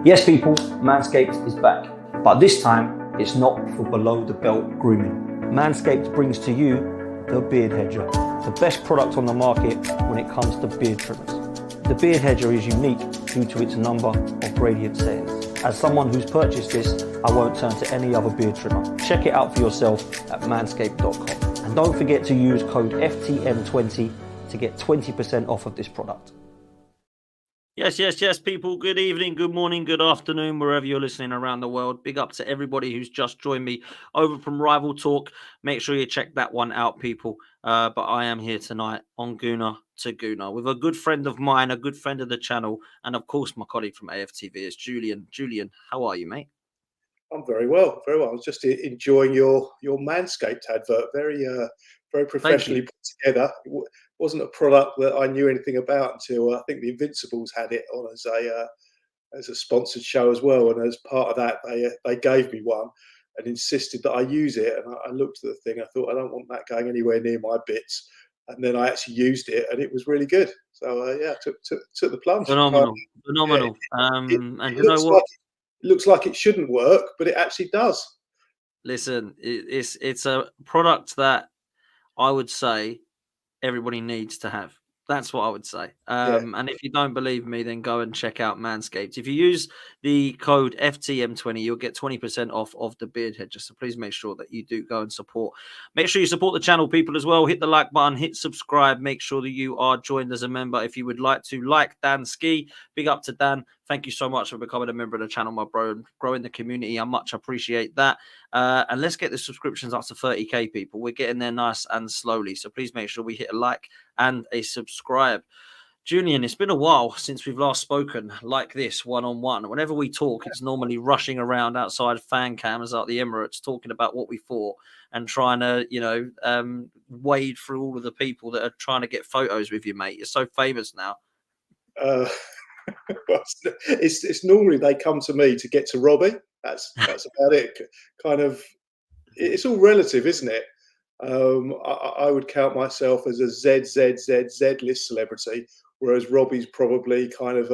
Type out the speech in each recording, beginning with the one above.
Yes, people, Manscaped is back, but this time it's not for below the belt grooming. Manscaped brings to you the Beard Hedger, the best product on the market when it comes to beard trimmers. The Beard Hedger is unique due to its number of gradient settings. As someone who's purchased this, I won't turn to any other beard trimmer. Check it out for yourself at manscaped.com. And don't forget to use code FTM20 to get 20% off of this product. Yes, people. Good evening, good morning, good afternoon, wherever you're listening around the world. Big up to everybody who's just joined me over from Rival Talk. Make sure you check that one out, people. But I am here tonight on Gooner to Gooner with a good friend of mine, a good friend of the channel, and of course my colleague from AFTV is Julian. Julian, how are you, mate? I'm very well, very well. I was just enjoying your Manscaped advert. Very professionally put together. It wasn't a product that I knew anything about until I think the Invincibles had it on as a sponsored show as well. And as part of that, they gave me one and insisted that I use it. And I looked at the thing. I thought, I don't want that going anywhere near my bits. And then I actually used it, and it was really good. So took the plunge. Phenomenal. And you know what? It looks like it shouldn't work, but it actually does. Listen, it's a product that I would say everybody needs to have. That's what I would say. And if you don't believe me, then go and check out Manscaped. If you use the code FTM20, you'll get 20% off of the Beard Hedger. So please make sure that you do go and support. Make sure you support the channel, people, as well. Hit the like button, hit subscribe. Make sure that you are joined as a member if you would like to. Like Dan Ski. Big up to Dan. Thank you so much for becoming a member of the channel, my bro, and growing the community. I much appreciate that. And let's get the subscriptions up to 30k, people. We're getting there nice and slowly. So please make sure we hit a like and a subscribe. Julian, it's been a while since we've last spoken like this, one-on-one. Whenever we talk, it's normally rushing around outside fan cams at the Emirates, talking about what we thought and trying to, wade through all of the people that are trying to get photos with you, mate. You're so famous now. It's normally they come to me to get to Robbie. That's about it. Kind of, it's all relative, isn't it? I would count myself as a Z list celebrity, whereas Robbie's probably kind of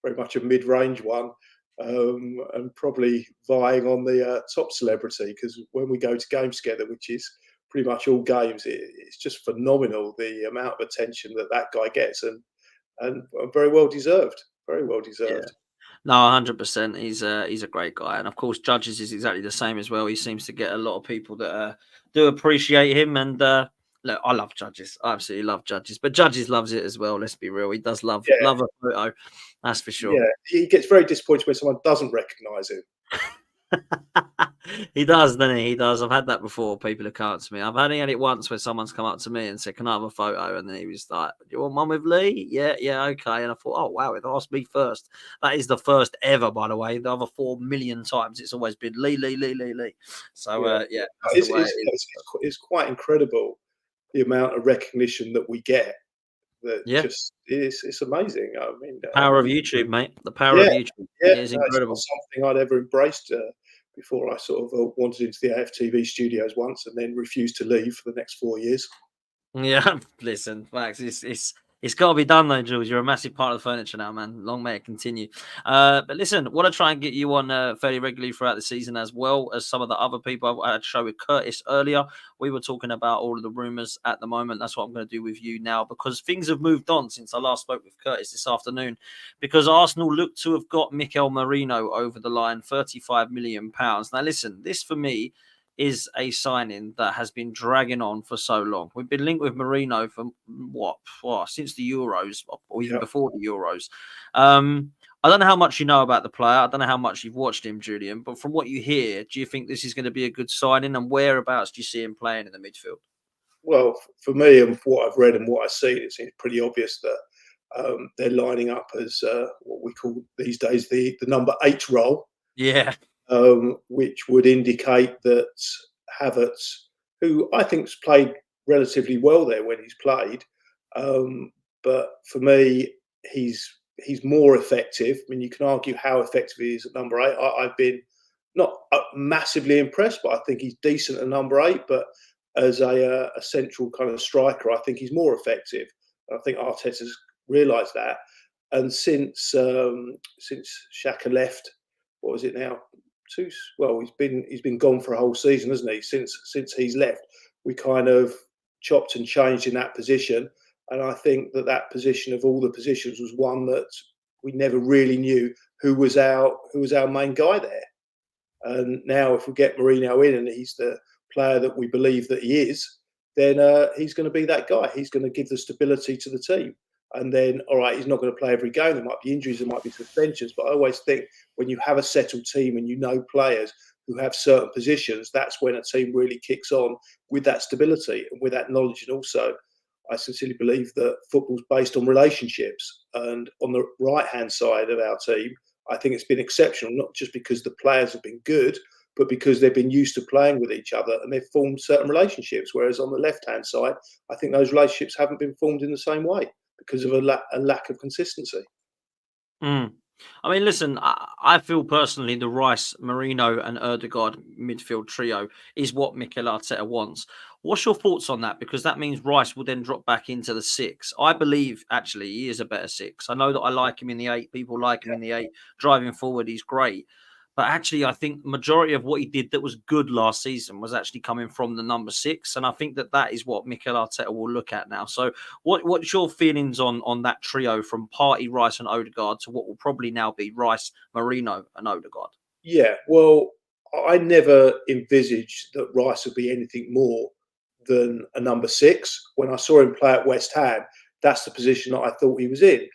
very much a mid-range one, and probably vying on the top celebrity, because when we go to games together, which is pretty much all games, it's just phenomenal the amount of attention that guy gets, and very well deserved. Very well deserved. Yeah. No, 100%. He's a great guy, and of course, Judges is exactly the same as well. He seems to get a lot of people that do appreciate him, and look, I love Judges. I absolutely love Judges, but Judges loves it as well. Let's be real; he does love a photo. That's for sure. Yeah, he gets very disappointed when someone doesn't recognise him. He does, doesn't he? He does. I've had that before. People have come up to me. I've only had it once where someone's come up to me and said, "Can I have a photo?" And then he was like, "Do you want one with Lee?" Yeah, okay. And I thought, oh wow, it asked me first. That is the first ever, by the way. The other 4 million times it's always been Lee. So it's quite incredible the amount of recognition that we get. Just it's amazing. I mean, power of YouTube, mate. The power of YouTube is incredible. It's not something I'd ever embraced before. I sort of wandered into the AFTV studios once and then refused to leave for the next 4 years. Yeah, listen, Max, it's got to be done though, Jules. You're a massive part of the furniture now, man. Long may it continue. But listen, want to try and get you on fairly regularly throughout the season, as well as some of the other people. I had a show with Curtis earlier. We were talking about all of the rumours at the moment. That's what I'm going to do with you now, because things have moved on since I last spoke with Curtis this afternoon, because Arsenal look to have got Mikel Merino over the line, £35 million. Now, listen, this for me is a signing that has been dragging on for so long. We've been linked with Merino for since the Euros, or even before the Euros. I don't know how much you know about the player. I don't know how much you've watched him, Julian, but from what you hear, do you think this is going to be a good signing, and whereabouts do you see him playing in the midfield? Well, for me, and for what I've read and what I see, it seems pretty obvious that they're lining up as what we call these days the number 8 role. Yeah. Which would indicate that Havertz, who I think's played relatively well there when he's played, but for me, he's more effective. I mean, you can argue how effective he is at number 8. I've been not massively impressed, but I think he's decent at number 8. But as a central kind of striker, I think he's more effective. I think Arteta's realised that. And since Saka left, what was it now? He's been gone for a whole season, hasn't he? Since he's left, we kind of chopped and changed in that position. And I think that position of all the positions was one that we never really knew who was our main guy there. And now, if we get Merino in and he's the player that we believe that he is, then he's going to be that guy. He's going to give the stability to the team. And then, all right, he's not going to play every game. There might be injuries, there might be suspensions. But I always think when you have a settled team and you know players who have certain positions, that's when a team really kicks on with that stability and with that knowledge. And also, I sincerely believe that football's based on relationships. And on the right-hand side of our team, I think it's been exceptional, not just because the players have been good, but because they've been used to playing with each other and they've formed certain relationships. Whereas on the left-hand side, I think those relationships haven't been formed in the same way because of a lack of consistency. Mm. I mean, listen, I feel personally the Rice, Merino and Ødegaard midfield trio is what Mikel Arteta wants. What's your thoughts on that? Because that means Rice will then drop back into the 6. I believe, actually, he is a better 6. I know that I like him in the 8. People like him in the 8. Driving forward, he's great. But actually, I think the majority of what he did that was good last season was actually coming from the number 6. And I think that is what Mikel Arteta will look at now. So what's your feelings on that trio from Partey, Rice and Ødegaard to what will probably now be Rice, Merino and Ødegaard? Yeah, well, I never envisaged that Rice would be anything more than a number 6. When I saw him play at West Ham, that's the position that I thought he was in.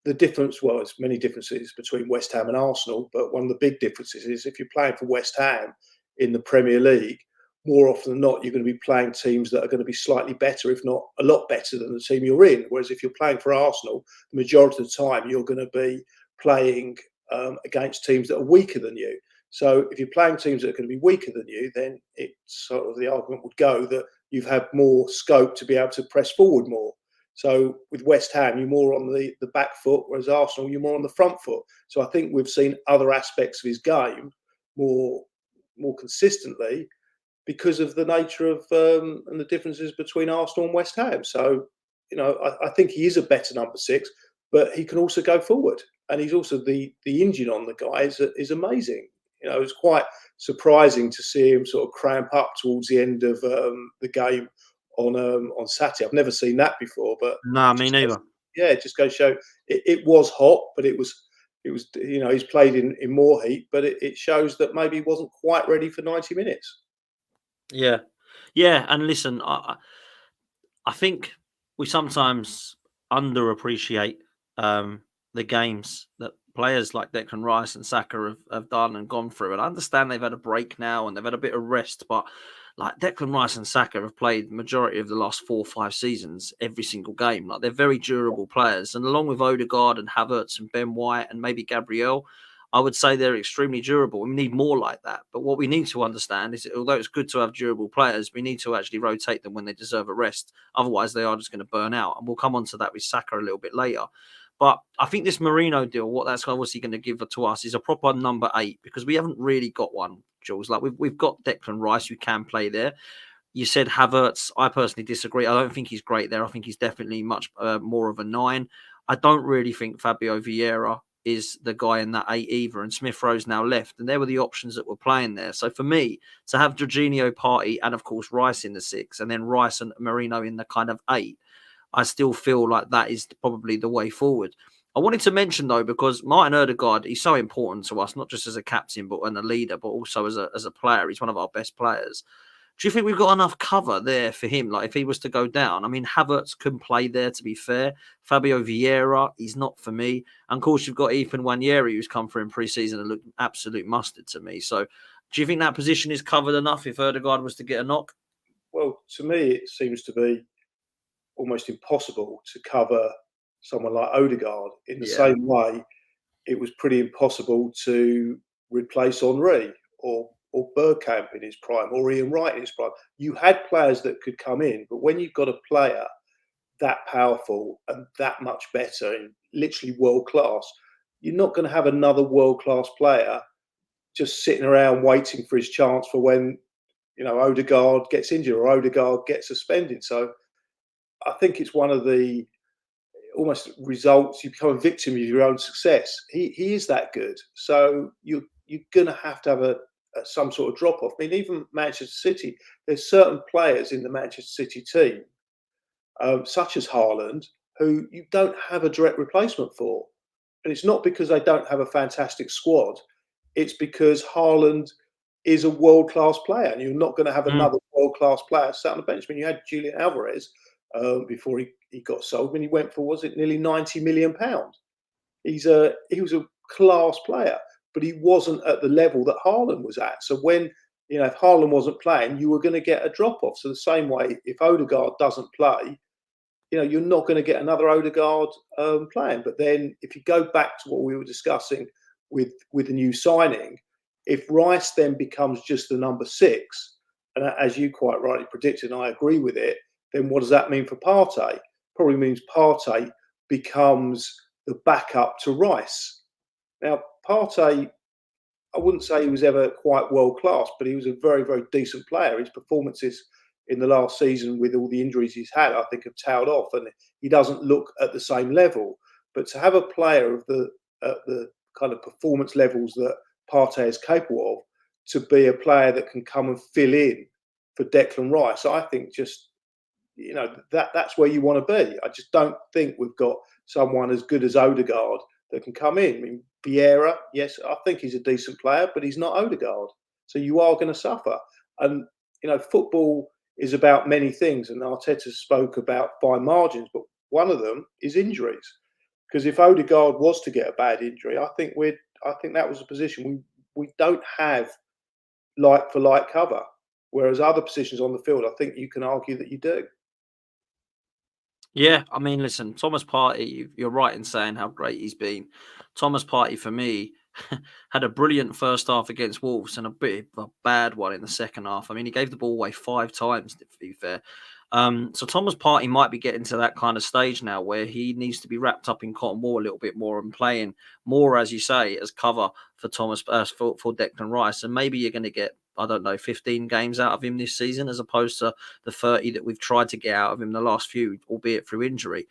The difference was many differences between West Ham and Arsenal, but one of the big differences is if you're playing for West Ham in the Premier League, more often than not, you're going to be playing teams that are going to be slightly better, if not a lot better than the team you're in. Whereas if you're playing for Arsenal, the majority of the time you're going to be playing against teams that are weaker than you. So if you're playing teams that are going to be weaker than you, then it's sort of the argument would go that you've had more scope to be able to press forward more. So with West Ham, you're more on the back foot, whereas Arsenal, you're more on the front foot. So I think we've seen other aspects of his game more consistently because of the nature of and the differences between Arsenal and West Ham. So, I think he is a better number 6, but he can also go forward. And he's also the engine on the guy is amazing. It's quite surprising to see him sort of cramp up towards the end of the game on Saturday. I've never seen that before, but no, me neither. It just goes to show it was hot, but it was he's played in more heat, but it shows that maybe he wasn't quite ready for 90 minutes. Yeah, and listen, I think we sometimes underappreciate the games that players like Declan Rice and Saka have done and gone through. And I understand they've had a break now and they've had a bit of rest, but like Declan Rice and Saka have played the majority of the last 4 or 5 seasons, every single game. Like they're very durable players. And along with Ødegaard and Havertz and Ben White and maybe Gabriel, I would say they're extremely durable. We need more like that. But what we need to understand is, although it's good to have durable players, we need to actually rotate them when they deserve a rest. Otherwise, they are just going to burn out. And we'll come on to that with Saka a little bit later. But I think this Merino deal, what that's obviously going to give to us is a proper number 8, because we haven't really got one, Jules. Like we've got Declan Rice, who can play there. You said Havertz. I personally disagree. I don't think he's great there. I think he's definitely much more of a 9. I don't really think Fabio Vieira is the guy in that 8 either. And Smith Rowe's now left. And there were the options that were playing there. So for me, to have Jorginho, Partey, and of course Rice in the 6, and then Rice and Merino in the kind of 8, I still feel like that is probably the way forward. I wanted to mention, though, because Martin Ødegaard, he's so important to us, not just as a captain and a leader, but also as a player. He's one of our best players. Do you think we've got enough cover there for him? Like, if he was to go down, I mean, Havertz can play there, to be fair. Fabio Vieira, he's not for me. And, of course, you've got Ethan Nwaneri, who's come through in pre-season and looked absolute mustard to me. So, do you think that position is covered enough if Ødegaard was to get a knock? Well, to me, it seems to be almost impossible to cover someone like Ødegaard in the same way it was pretty impossible to replace Henry or Bergkamp in his prime or Ian Wright in his prime. You had players that could come in, but when you've got a player that powerful and that much better and literally world class, you're not going to have another world class player just sitting around waiting for his chance for when Ødegaard gets injured or Ødegaard gets suspended. So I think it's one of the almost results. You become a victim of your own success. He is that good. So you're going to have some sort of drop off. I mean, even Manchester City, there's certain players in the Manchester City team, such as Haaland, who you don't have a direct replacement for. And it's not because they don't have a fantastic squad. It's because Haaland is a world-class player, and you're not going to have another world-class player sat on the bench. I mean, you had Julian Alvarez before he got sold. When he went for, was it nearly £90 million? He was a class player, but he wasn't at the level that Haaland was at. So when, if Haaland wasn't playing, you were going to get a drop-off. So the same way, if Ødegaard doesn't play, you're not going to get another Ødegaard playing. But then if you go back to what we were discussing with the new signing, if Rice then becomes just the number 6, and as you quite rightly predicted, and I agree with it, then what does that mean for Partey? Probably means Partey becomes the backup to Rice. Now, Partey, I wouldn't say he was ever quite world-class, but he was a very, very decent player. His performances in the last season, with all the injuries he's had, I think have tailed off, and he doesn't look at the same level. But to have a player of the kind of performance levels that Partey is capable of, to be a player that can come and fill in for Declan Rice, I think just, that's where you want to be. I just don't think we've got someone as good as Ødegaard that can come in. I mean, Vieira, yes, I think he's a decent player, but he's not Ødegaard. So you are going to suffer. And, football is about many things. And Arteta spoke about fine margins, but one of them is injuries. Because if Ødegaard was to get a bad injury, I think that was a position we don't have like for like cover. Whereas other positions on the field, I think you can argue that you do. Yeah, I mean, listen, Thomas Partey, you're right in saying how great he's been. Thomas Partey, for me, had a brilliant first half against Wolves and a bit of a bad one in the second half. I mean, he gave the ball away 5 times, to be fair. So Thomas Partey might be getting to that kind of stage now where he needs to be wrapped up in cotton wool a little bit more and playing more, as you say, as cover for for Declan Rice. And maybe you're going to get, I don't know, 15 games out of him this season, as opposed to the 30 that we've tried to get out of him the last few, albeit through injury.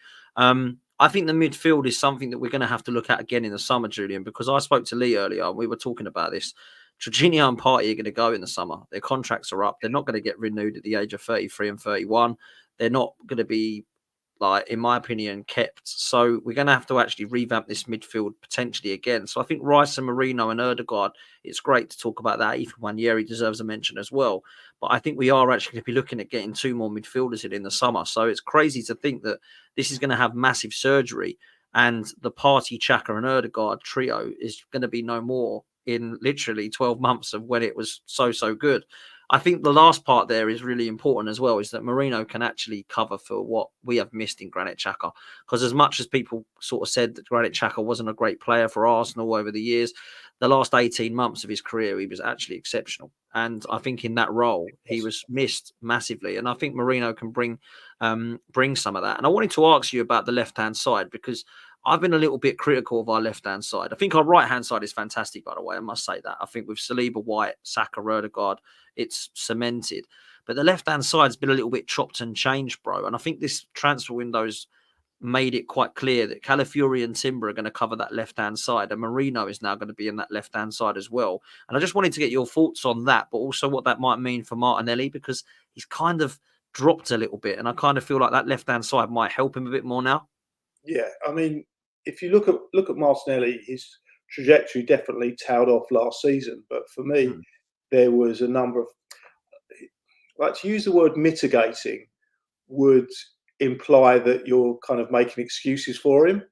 I think the midfield is something that we're going to have to look at again in the summer, Julian, because I spoke to Lee earlier and we were talking about this. Jorginho and Partey are going to go in the summer. Their contracts are up. They're not going to get renewed at the age of 33 and 31. They're not going to be, like, in my opinion, kept. So we're going to have to actually revamp this midfield potentially again. So I think Rice and Merino and Ødegaard, it's great to talk about that. Even Wanyeri deserves a mention as well. But I think we are actually going to be looking at getting 2 more midfielders in the summer. So it's crazy to think that this is going to have massive surgery and the Partey, Xhaka and Ødegaard trio is going to be no more in literally 12 months of when it was so good. I think the last part there is really important as well, is that Merino can actually cover for what we have missed in Granit Xhaka. Because as much as people sort of said that Granit Xhaka wasn't a great player for Arsenal over the years, the last 18 months of his career, he was actually exceptional. And I think in that role, he was missed massively. And I think Merino can bring some of that. And I wanted to ask you about the left-hand side, because I've been a little bit critical of our left-hand side. I think our right-hand side is fantastic, by the way. I must say that. I think with Saliba, White, Saka, Ødegaard, it's cemented. But the left-hand side's been a little bit chopped and changed, bro. And I think this transfer window's made it quite clear that Calafiori and Timber are going to cover that left-hand side. And Merino is now going to be in that left-hand side as well. And I just wanted to get your thoughts on that, but also what that might mean for Martinelli, because he's kind of dropped a little bit. And I kind of feel like that left-hand side might help him a bit more now. Yeah, I mean, if you look at Martinelli, his trajectory definitely tailed off last season. But for me, there was a number of, like, to use the word mitigating would imply that you're kind of making excuses for him.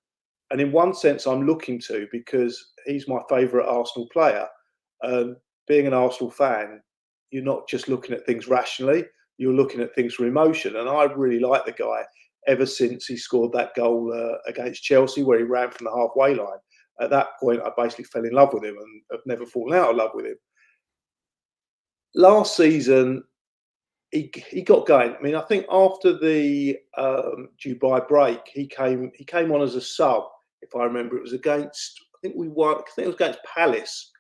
And in one sense, I'm looking to, because he's my favourite Arsenal player. Being an Arsenal fan, you're not just looking at things rationally, you're looking at things from emotion. And I really like the guy ever since he scored that goal against Chelsea, where he ran from the halfway line. At that point, I basically fell in love with him and have never fallen out of love with him. Last season, he got going. I mean, I think after the Dubai break, he came on as a sub. If I remember, it was against, I think we won. I think it was against Palace,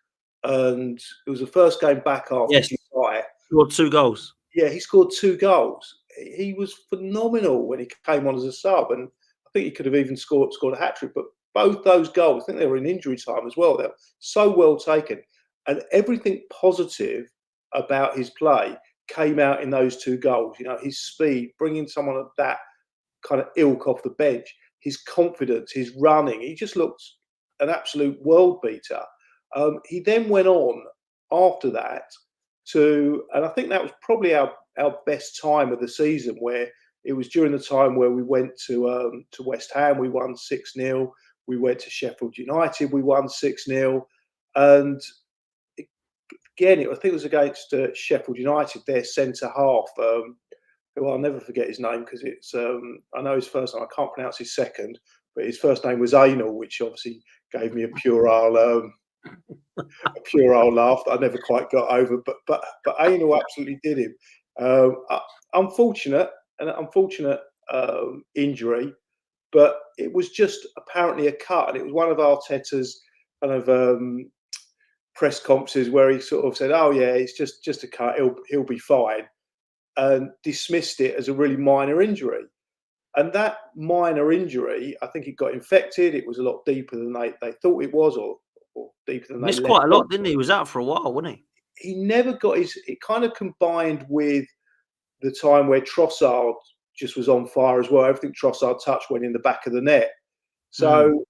and it was the first game back after Dubai. He scored 2 goals. Yeah, he scored 2 goals. He was phenomenal when he came on as a sub, and I think he could have even scored a hat-trick. But both those goals, I think they were in injury time as well. They're so well taken. And everything positive about his play came out in those 2 goals. You know, his speed, bringing someone of that kind of ilk off the bench, his confidence, his running. He just looked an absolute world beater. He then went on after that and I think that was probably our best time of the season, where it was during the time where we went to West Ham, we won 6-0. We went to Sheffield United, we won 6-0. And again, I think it was against Sheffield United, their centre half, who I'll never forget his name because it's, I know his first name, I can't pronounce his second, but his first name was Anal, which obviously gave me a puerile laugh that I never quite got over. But Anal absolutely did him. Unfortunate injury, but it was just apparently a cut, and it was one of Arteta's kind of press conferences where he sort of said, "Oh yeah, it's just a cut. He'll be fine," and dismissed it as a really minor injury. And that minor injury, I think it got infected. It was a lot deeper than they thought it was, or deeper than they missed quite a lot, didn't he? He was out for a while, wasn't he? He never got his. It kind of combined with the time where Trossard just was on fire as well. Everything Trossard touched went in the back of the net. So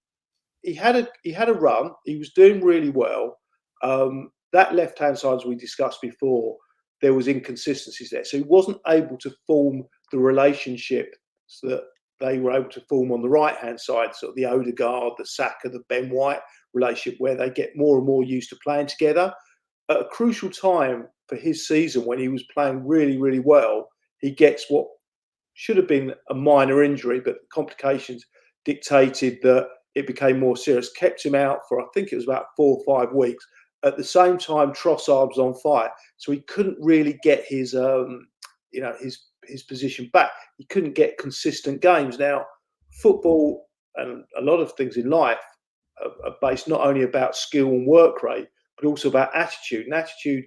he had a run. He was doing really well. That left-hand side, as we discussed before, there was inconsistencies there. So he wasn't able to form the relationship that they were able to form on the right-hand side, sort of the Ødegaard, the Saka, the Ben White relationship, where they get more and more used to playing together. At a crucial time for his season, when he was playing really, really well, he gets what should have been a minor injury, but complications dictated that it became more serious, kept him out for, I think it was about 4 or 5 weeks. At the same time, Trossard was on fire, so he couldn't really get his position back. He couldn't get consistent games. Now, football and a lot of things in life are based not only about skill and work rate, but also about attitude. And attitude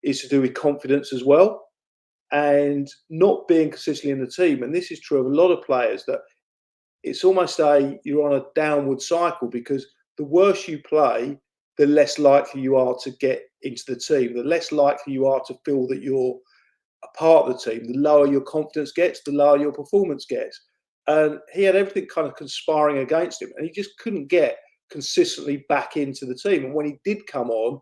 is to do with confidence as well, and not being consistently in the team. And this is true of a lot of players, that it's almost you're on a downward cycle, because the worse you play, the less likely you are to get into the team, the less likely you are to feel that you're a part of the team. The lower your confidence gets, the lower your performance gets. And he had everything kind of conspiring against him, and he just couldn't get consistently back into the team. And when he did come on,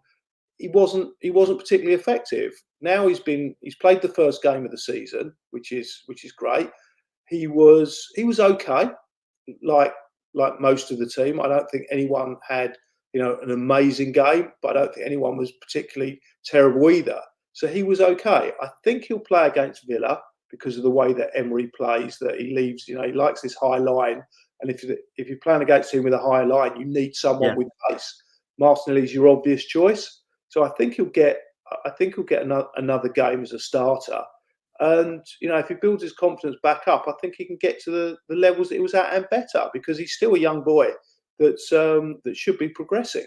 he wasn't particularly effective. Now he's played the first game of the season, which is great. He was okay, like most of the team. I don't think anyone had an amazing game, but I don't think anyone was particularly terrible either. So he was okay. I think he'll play against Villa because of the way that Emery plays, that he leaves, he likes this high line. And if you're playing against him with a high line, you need someone with pace. Martinelli's your obvious choice. So I think he'll get another game as a starter. And, if he builds his confidence back up, I think he can get to the levels that he was at and better, because he's still a young boy that should be progressing.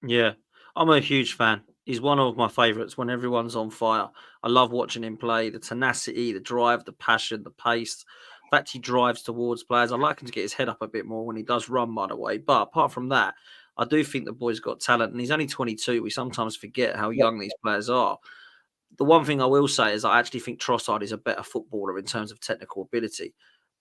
Yeah, I'm a huge fan. He's one of my favourites when everyone's on fire. I love watching him play. The tenacity, the drive, the passion, the pace. The fact he drives towards players. I like him to get his head up a bit more when he does run, by the way. But apart from that, I do think the boy's got talent, and he's only 22. We sometimes forget how young these players are. The one thing I will say is I actually think Trossard is a better footballer in terms of technical ability.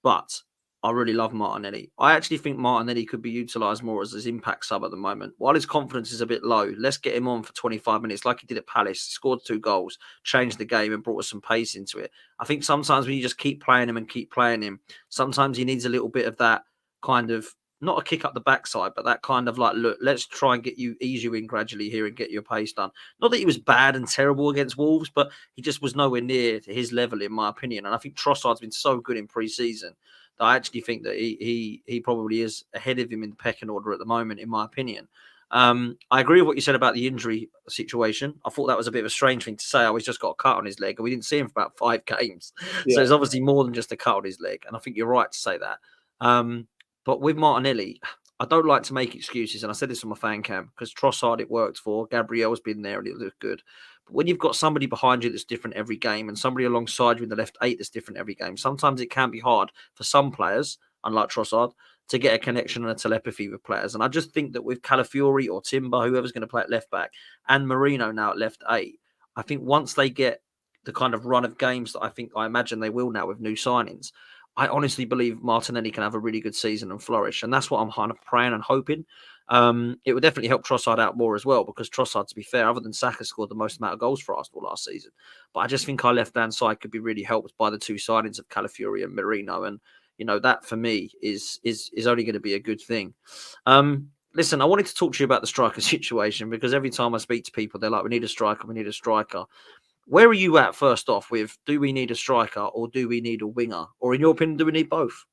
But I really love Martinelli. I actually think Martinelli could be utilised more as his impact sub at the moment. While his confidence is a bit low, let's get him on for 25 minutes like he did at Palace. He scored 2 goals, changed the game and brought us some pace into it. I think sometimes when you just keep playing him, sometimes he needs a little bit of that kind of, not a kick up the backside, but that kind of like, look, let's try and ease you in gradually here and get your pace done. Not that he was bad and terrible against Wolves, but he just was nowhere near to his level, in my opinion. And I think Trossard's been so good in pre-season that I actually think that he probably is ahead of him in the pecking order at the moment, in my opinion. I agree with what you said about the injury situation. I thought that was a bit of a strange thing to say. He's just got a cut on his leg, and we didn't see him for about 5 games. Yeah. So it's obviously more than just a cut on his leg, and I think you're right to say that. But with Martinelli, I don't like to make excuses, and I said this on my fan cam, because Trossard it worked for, Gabriel's been there and it looked good. But when you've got somebody behind you that's different every game, and somebody alongside you in the left 8 that's different every game, sometimes it can be hard for some players unlike Trossard, to get a connection and a telepathy with players. And I just think that with Calafiori or Timber, whoever's going to play at left back, and Merino now at left 8, I think once they get the kind of run of games that I imagine they will now with new signings, I honestly believe Martinelli can have a really good season and flourish. And that's what I'm kind of praying and hoping. It would definitely help Trossard out more as well, because Trossard, to be fair, other than Saka, scored the most amount of goals for Arsenal last season. But I just think our left-hand side could be really helped by the two signings of Calafiori and Merino. And, that for me is only going to be a good thing. Listen, I wanted to talk to you about the striker situation, because every time I speak to people, they're like, we need a striker, we need a striker. Where are you at, first off, with do we need a striker or do we need a winger? Or in your opinion, do we need both?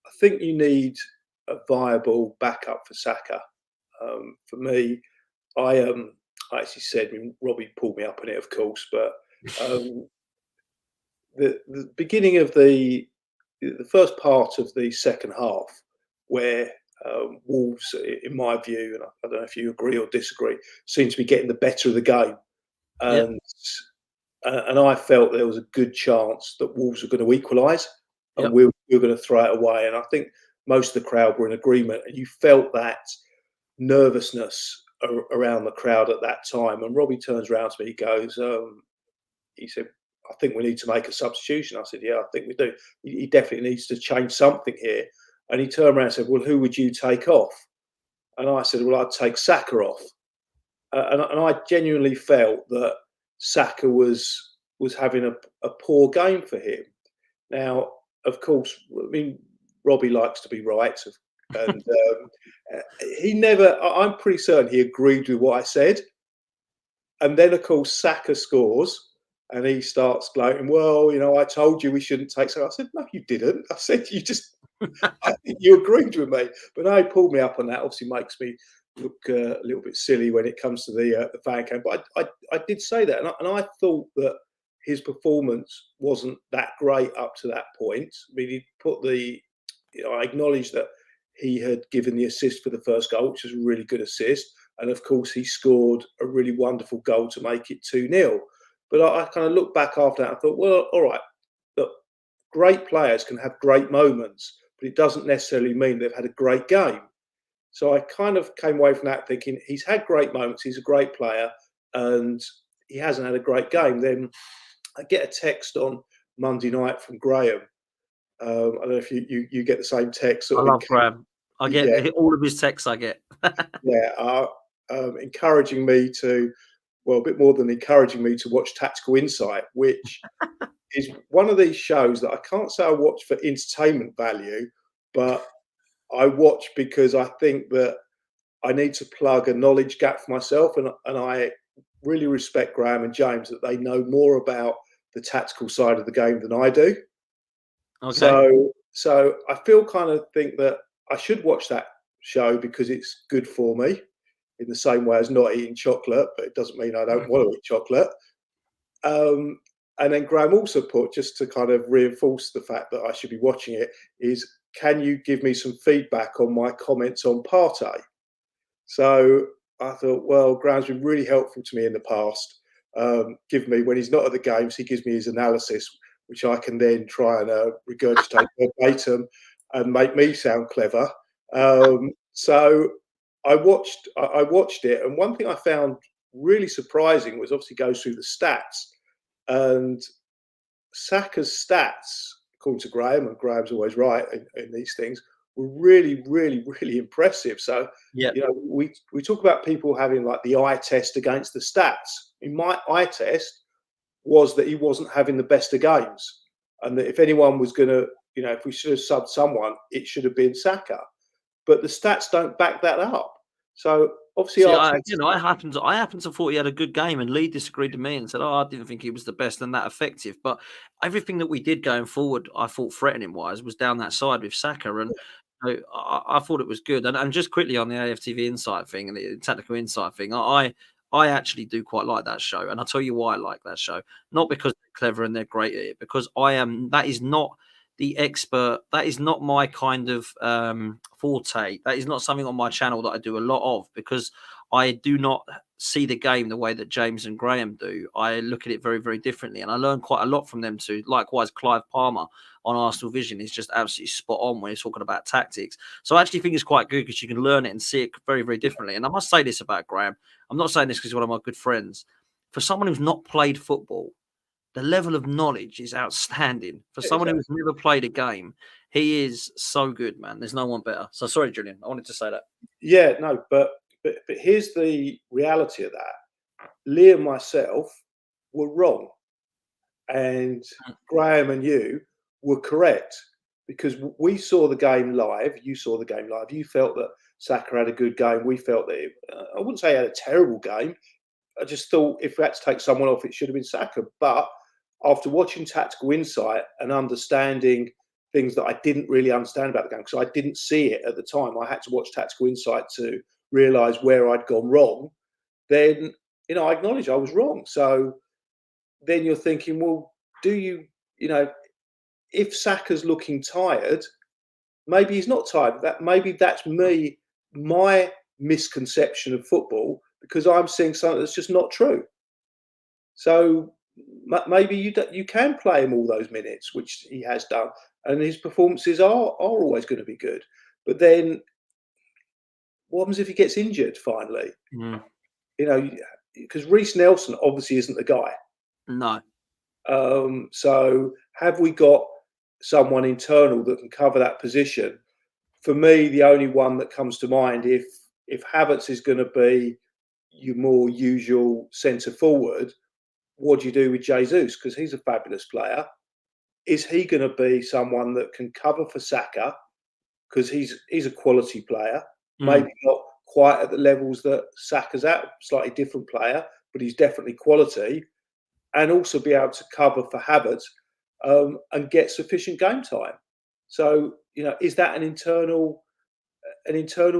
I think you need a viable backup for Saka. For me, I actually said, Robbie pulled me up on it, of course, but the beginning of the first part of the second half, where Wolves, in my view, and I don't know if you agree or disagree, seem to be getting the better of the game. And I felt there was a good chance that Wolves were going to equalise, and we were going to throw it away. And I think most of the crowd were in agreement, and you felt that nervousness around the crowd at that time. And Robbie turns around to me, he said, I think we need to make a substitution. I said, yeah, I think we do. He definitely needs to change something here. And he turned around and said, well, who would you take off? And I said, well, I'd take Saka off. And I genuinely felt that Saka was having a poor game for him. Now, of course, Robbie likes to be right. And I'm pretty certain he agreed with what I said. And then, of course, Saka scores. And he starts gloating, well, I told you we shouldn't take Saka. I said, no, you didn't. I said, you agreed with me. But no, he pulled me up on that. Obviously makes me look a little bit silly when it comes to the fan camp. But I did say that. And I thought that his performance wasn't that great up to that point. He put I acknowledge that he had given the assist for the first goal, which was a really good assist. And of course, he scored a really wonderful goal to make it 2-0. But I kind of looked back after that and thought, well, all right, look, great players can have great moments, but it doesn't necessarily mean they've had a great game. So I kind of came away from that thinking he's had great moments, he's a great player, and he hasn't had a great game. Then I get a text on Monday night from Graham. I don't know if you get the same text. I love Graham. I get all of his texts I get. Encouraging me to, well, a bit more than encouraging me to watch Tactical Insight, which is one of these shows that I can't say I watch for entertainment value, but I watch because I think that I need to plug a knowledge gap for myself. And I really respect Graham and James that they know more about the tactical side of the game than I do. Okay. So I think that I should watch that show because it's good for me, in the same way as not eating chocolate, but it doesn't mean I don't want to eat chocolate. And then Graham also put, just to kind of reinforce the fact that I should be watching it, is, can you give me some feedback on my comments on Partey? So I thought, well, Graham's been really helpful to me in the past. Give me, when he's not at the games, he gives me his analysis, which I can then try and regurgitate verbatim and make me sound clever. So I watched it, and one thing I found really surprising was, obviously goes through the stats, and Saka's stats, according to Graham, and Graham's always right in these things, were really, really, really impressive. So, we talk about people having like the eye test against the stats. In my eye test was that he wasn't having the best of games, and that if anyone was going to, if we should have subbed someone, it should have been Saka. But the stats don't back that up. So obviously, I happen to thought he had a good game, and Lee disagreed with me and said, "Oh, I didn't think he was the best and that effective." But everything that we did going forward, I thought threatening wise, was down that side with Saka, and I thought it was good. And just quickly on the AFTV Insight thing and the Tactical Insight thing, I actually do quite like that show, and I'll tell you why I like that show. Not because they're clever and they're great at it, because that is not the expert. That is not my kind of forte. That is not something on my channel that I do a lot of, because I do not see the game the way that James and Graham do. I look at it very, very differently, and I learn quite a lot from them too. Likewise, Clive Palmer on Arsenal Vision is just absolutely spot on when he's talking about tactics. So I actually think it's quite good because you can learn it and see it very, very differently. And I must say this about Graham. I'm not saying this because he's one of my good friends. For someone who's not played football, the level of knowledge is outstanding. For someone who's never played a game, he is so good, man. There's no one better. So sorry, Julian. I wanted to say that. Yeah, no, but here's the reality of that. Lee and myself were wrong, and Graham and you were correct, because we saw the game live. You saw the game live. You felt that Saka had a good game. We felt that I wouldn't say he had a terrible game. I just thought if we had to take someone off, it should have been Saka. But after watching Tactical Insight and understanding things that I didn't really understand about the game, because I didn't see it at the time, I had to watch Tactical Insight to realise where I'd gone wrong. Then, I acknowledge I was wrong. So then you're thinking, well, if Saka's looking tired, maybe he's not tired. Maybe that's my misconception of football, because I'm seeing something that's just not true. So maybe you can play him all those minutes, which he has done, and his performances are always going to be good. But then, what happens if he gets injured finally? Because Reece Nelson obviously isn't the guy. No. So have we got someone internal that can cover that position? For me, the only one that comes to mind, if Havertz is going to be your more usual centre forward, what do you do with Jesus? Because he's a fabulous player. Is he going to be someone that can cover for Saka? Because he's a quality player. Maybe not quite at the levels that Saka's at, slightly different player, but he's definitely quality. And also be able to cover for Havertz and get sufficient game time. So, is that an internal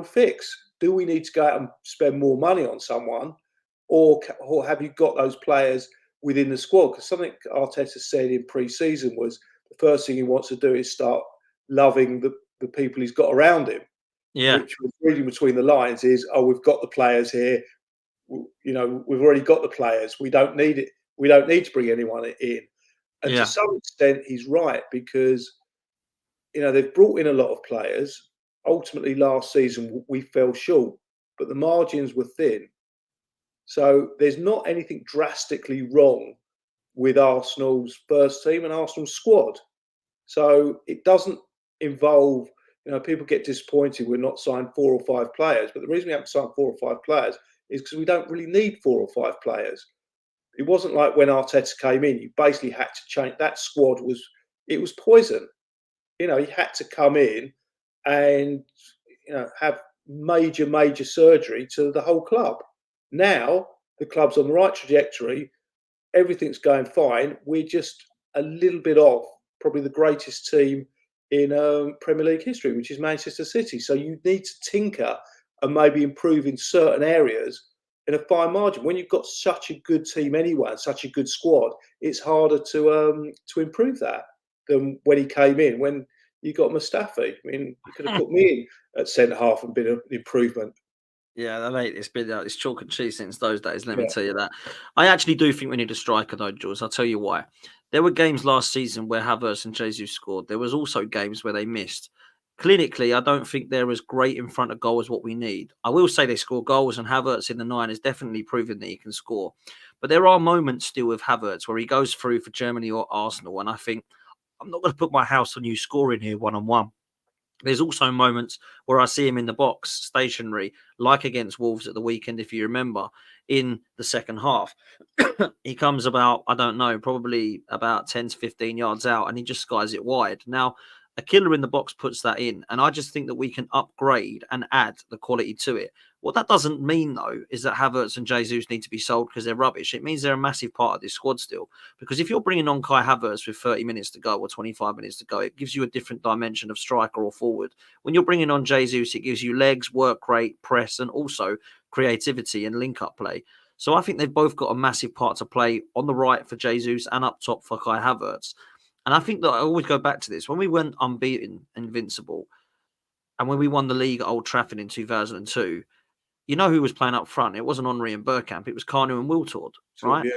fix? Do we need to go out and spend more money on someone, or have you got those players within the squad? Because something Arteta said in pre-season was the first thing he wants to do is start loving the people he's got around him. Yeah. Which was reading between the lines is, we've got the players here. We've already got the players. We don't need it. We don't need to bring anyone in. And to some extent, he's right, because they've brought in a lot of players. Ultimately, last season we fell short, but the margins were thin. So there's not anything drastically wrong with Arsenal's first team and Arsenal's squad. So it doesn't involve, people get disappointed we're not signed 4 or 5 players. But the reason we haven't signed 4 or 5 players is because we don't really need 4 or 5 players. It wasn't like when Arteta came in, you basically had to change. That squad was poison. He had to come in and, have major surgery to the whole club. Now the club's on the right trajectory. Everything's going fine. We're just a little bit off probably the greatest team in Premier League history, which is Manchester City. So you need to tinker and maybe improve in certain areas in a fine margin. When you've got such a good team anyway, and such a good squad, it's harder to improve that than when he came in. When you got Mustafi, I mean, you could have put me in at centre half and been an improvement. Yeah, mate, it's been it's chalk and cheese since those days. Let me tell you that. I actually do think we need a striker, though, Jules. I'll tell you why. There were games last season where Havertz and Jesus scored. There was also games where they missed. Clinically, I don't think they're as great in front of goal as what we need. I will say they score goals, and Havertz in the 9 has definitely proven that he can score. But there are moments still with Havertz where he goes through for Germany or Arsenal, and I think, I'm not going to put my house on you scoring here one-on-one. There's also moments where I see him in the box, stationary, like against Wolves at the weekend, if you remember, in the second half. He comes about, I don't know, probably about 10 to 15 yards out, and he just skies it wide. Now, a killer in the box puts that in, and I just think that we can upgrade and add the quality to it. What that doesn't mean, though, is that Havertz and Jesus need to be sold because they're rubbish. It means they're a massive part of this squad still. Because if you're bringing on Kai Havertz with 30 minutes to go or 25 minutes to go, it gives you a different dimension of striker or forward. When you're bringing on Jesus, it gives you legs, work rate, press, and also creativity and link-up play. So I think they've both got a massive part to play on the right for Jesus and up top for Kai Havertz. And I think that I always go back to this. When we went unbeaten, invincible, and when we won the league at Old Trafford in 2002, you know who was playing up front? It wasn't Henry and Bergkamp. It was Kanu and Wiltord, right? Yeah.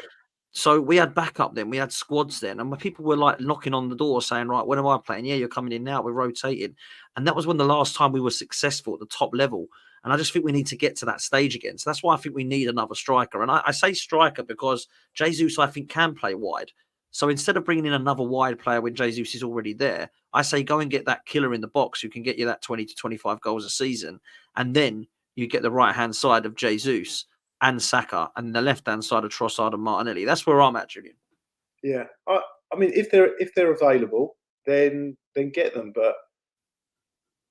So we had backup then. We had squads then. And when people were like knocking on the door saying, right, when am I playing? Yeah, you're coming in now. We're rotating. And that was when the last time we were successful at the top level. And I just think we need to get to that stage again. So that's why I think we need another striker. And I say striker because Jesus, I think, can play wide. So instead of bringing in another wide player when Jesus is already there, I say go and get that killer in the box who can get you that 20 to 25 goals a season. And then you get the right-hand side of Jesus and Saka and the left-hand side of Trossard and Martinelli. That's where I'm at, Julian. Yeah. I mean, if they're available, then get them. But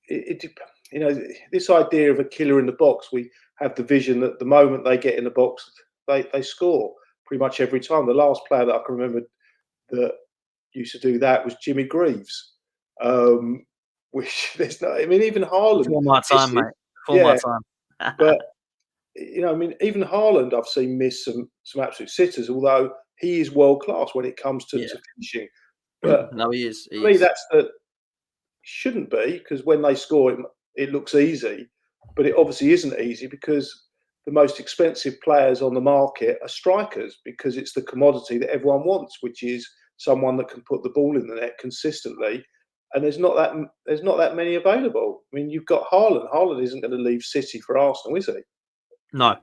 you know, this idea of a killer in the box, we have the vision that the moment they get in the box, they score pretty much every time. The last player that I can remember that used to do that was Jimmy Greaves. Which there's no, I mean, even Haaland. For my time, mate. For my time. But you know, I mean, even Haaland, I've seen miss some absolute sitters. Although he is world class when it comes to finishing. But no, he is. For me, that's the shouldn't be, because when they score, it looks easy, but it obviously isn't easy because the most expensive players on the market are strikers, because it's the commodity that everyone wants, which is someone that can put the ball in the net consistently. And there's not that many available. I mean, you've got Haaland. Haaland isn't going to leave City for Arsenal, is he? No.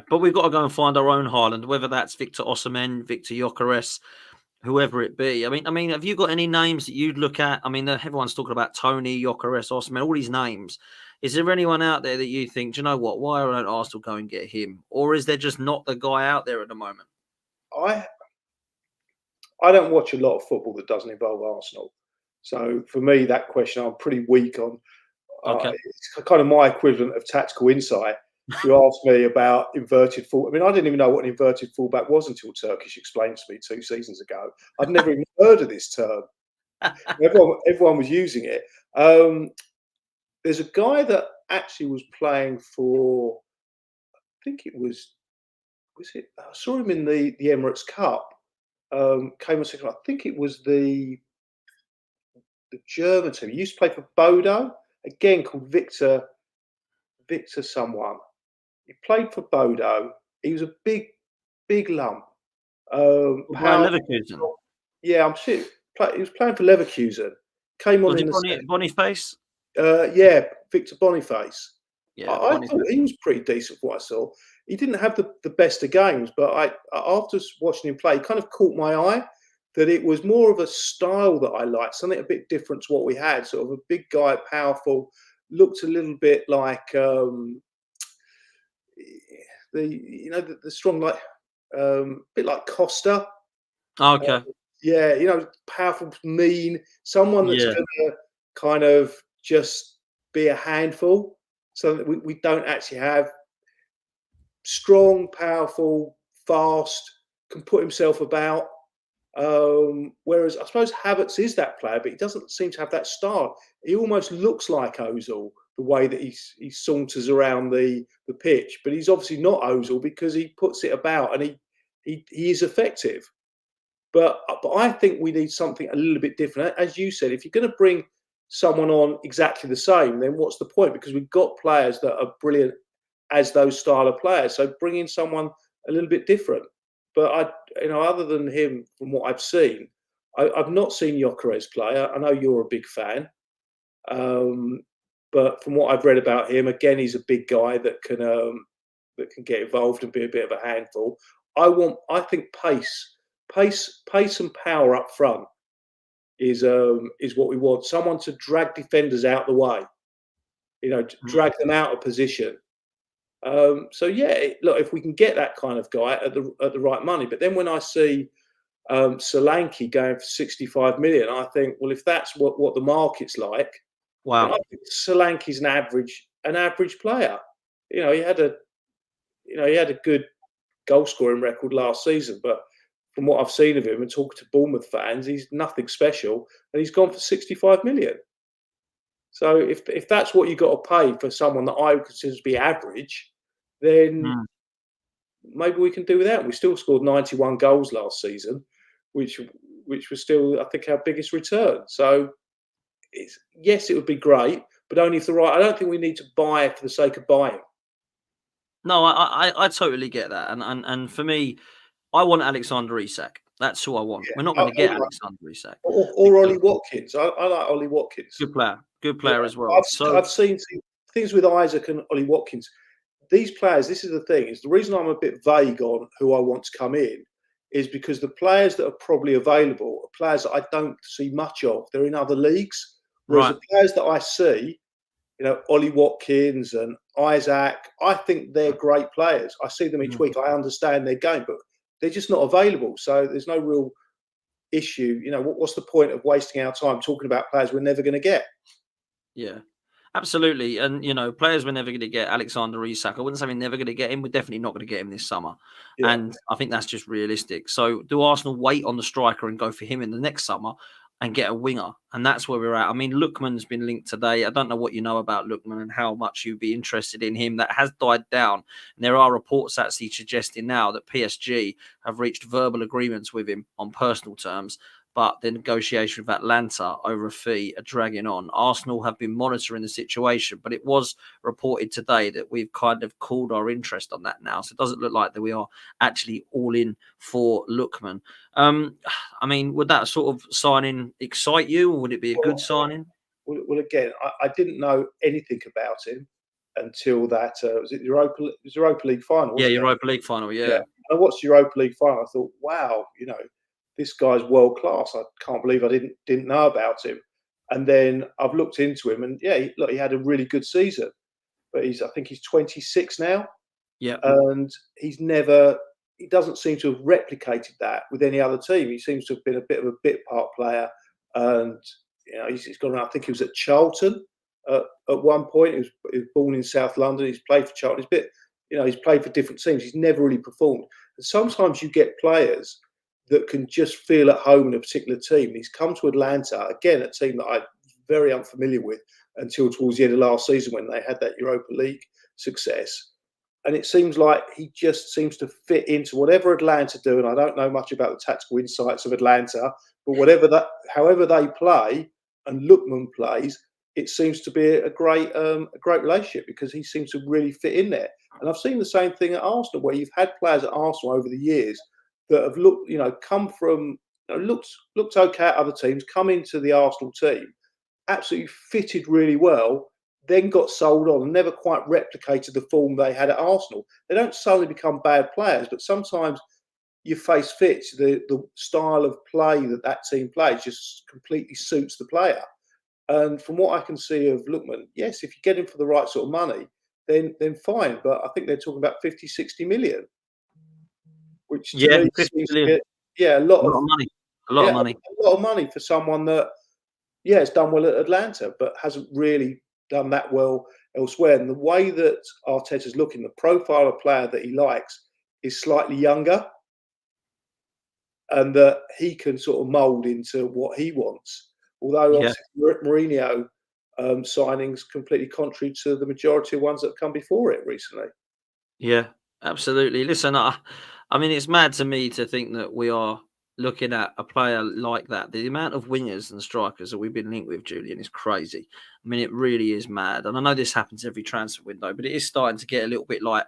But we've got to go and find our own Haaland, whether that's Victor Osimhen, Victor Gyökeres, whoever it be. I mean, have you got any names that you'd look at? I mean, everyone's talking about Tony, Gyökeres, Osimhen, all these names. Is there anyone out there that you think, do you know what? Why don't Arsenal go and get him? Or is there just not the guy out there at the moment? I don't watch a lot of football that doesn't involve Arsenal. So for me, that question I'm pretty weak on. Okay. It's kind of my equivalent of tactical insight. You asked me about inverted full. I mean, I didn't even know what an inverted fullback was until Turkish explained to me 2 seasons ago. I'd never even heard of this term. Everyone was using it. There's a guy that actually was playing for, I think it was it? I saw him in the Emirates Cup. Came on second. I think it was the German team. He used to play for Bodo, again called Victor someone. He played for Bodo. He was a big lump. Leverkusen. Yeah, I'm sure. He was playing for Leverkusen. Came on in the Boniface. Yeah, Victor Boniface. Yeah, I thought he was pretty decent for what I saw. He didn't have the best of games, but after watching him play, he kind of caught my eye that it was more of a style that I liked, something a bit different to what we had. Sort of a big guy, powerful, looked a little bit like the strong, like bit like Costa. Okay. Yeah, powerful, mean, someone that's going to kind of just be a handful, so that we don't actually have strong, powerful, fast, can put himself about. Whereas I suppose Havertz is that player, but he doesn't seem to have that style. He almost looks like Ozil, the way that he saunters around the pitch, but he's obviously not Ozil because he puts it about and he is effective. But I think we need something a little bit different. As you said, if you're going to bring someone on exactly the same, then what's the point? Because we've got players that are brilliant as those style of players. So bring in someone a little bit different. But other than him, from what I've seen, I've not seen Gyökeres play. I know you're a big fan, but from what I've read about him, again, he's a big guy that can get involved and be a bit of a handful. I think pace and power up front is what we want. Someone to drag defenders out the way, drag them out of position. Look, if we can get that kind of guy at the right money, but then when I see Solanke going for 65 million, I think, well, if that's what the market's like, wow, I think Solanke's an average player. He had a good goal scoring record last season, but from what I've seen of him and talking to Bournemouth fans, he's nothing special, and he's gone for 65 million. So if that's what you've got to pay for someone that I would consider to be average, then maybe we can do without. We still scored 91 goals last season, which was still, I think, our biggest return. So yes, it would be great, but only if I don't think we need to buy for the sake of buying. No, I totally get that, and for me, I want Alexander Isak. That's who I want. We're not I, going to get I like, Alexander Isak or because Ollie Watkins. I like Ollie Watkins. good Yeah, player as well. So I've seen things with Isaac and Ollie Watkins. These players, this is the thing, is the reason I'm a bit vague on who I want to come in is because the players that are probably available are players that I don't see much of. They're in other leagues. Whereas right, the players that I see, Ollie Watkins and Isaac, I think they're great players. I see them each mm, week. I understand their game, but they're just not available. So there's no real issue. What's the point of wasting our time talking about players we're never going to get? yeah. Absolutely. And, players we're never going to get Alexander Isak. I wouldn't say we're never going to get him. We're definitely not going to get him this summer. Yeah. And I think that's just realistic. So do Arsenal wait on the striker and go for him in the next summer and get a winger? And that's where we're at. I mean, Lukman's been linked today. I don't know what you know about Lookman and how much you'd be interested in him. That has died down. And there are reports actually suggesting now that PSG have reached verbal agreements with him on personal terms. But the negotiation with Atlanta over a fee are dragging on. Arsenal have been monitoring the situation, but it was reported today that we've kind of called our interest on that now. So it doesn't look like that we are actually all in for Lookman. I mean, would that sort of signing excite you, or would it be a good signing? Well, again, I didn't know anything about him until that was it Europa League final, Yeah, wasn't it? Europa League final. Yeah. Yeah, I watched the Europa League final. I thought, wow, this guy's world class. I can't believe I didn't know about him. And then I've looked into him, and yeah, he had a really good season. But I think he's 26 now, yeah, and he doesn't seem to have replicated that with any other team. He seems to have been a bit of a bit part player, and he's gone around. I think he was at Charlton at one point. He was born in South London. He's played for Charlton. He's played for different teams. He's never really performed. And sometimes you get players that can just feel at home in a particular team. He's come to Atlanta, again, a team that I'm very unfamiliar with until towards the end of last season when they had that Europa League success. And it seems like he just seems to fit into whatever Atlanta do. And I don't know much about the tactical insights of Atlanta, but however they play and Lookman plays, it seems to be a great relationship because he seems to really fit in there. And I've seen the same thing at Arsenal, where you've had players at Arsenal over the years that have come from, looked okay at other teams, come into the Arsenal team, absolutely fitted really well, then got sold on and never quite replicated the form they had at Arsenal. They don't suddenly become bad players, but sometimes your face fits. The style of play that team plays just completely suits the player. And from what I can see of Lookman, yes, if you get him for the right sort of money, then fine. But I think they're talking about 50, 60 million, which to yeah. me 50 seems to million. be a lot A of lot of money. A lot of money. a lot of money for someone that has done well at Atlanta, but hasn't really done that well elsewhere. And the way that Arteta's looking, the profile of player that he likes is slightly younger, and that he can sort of mould into what he wants. Although Yeah. obviously Mourinho signings completely contrary to the majority of ones that have come before it recently. Yeah, absolutely. Listen, I mean, it's mad to me to think that we are looking at a player like that. The amount of wingers and strikers that we've been linked with, Julian, is crazy. I mean, it really is mad. And I know this happens every transfer window, but it is starting to get a little bit like,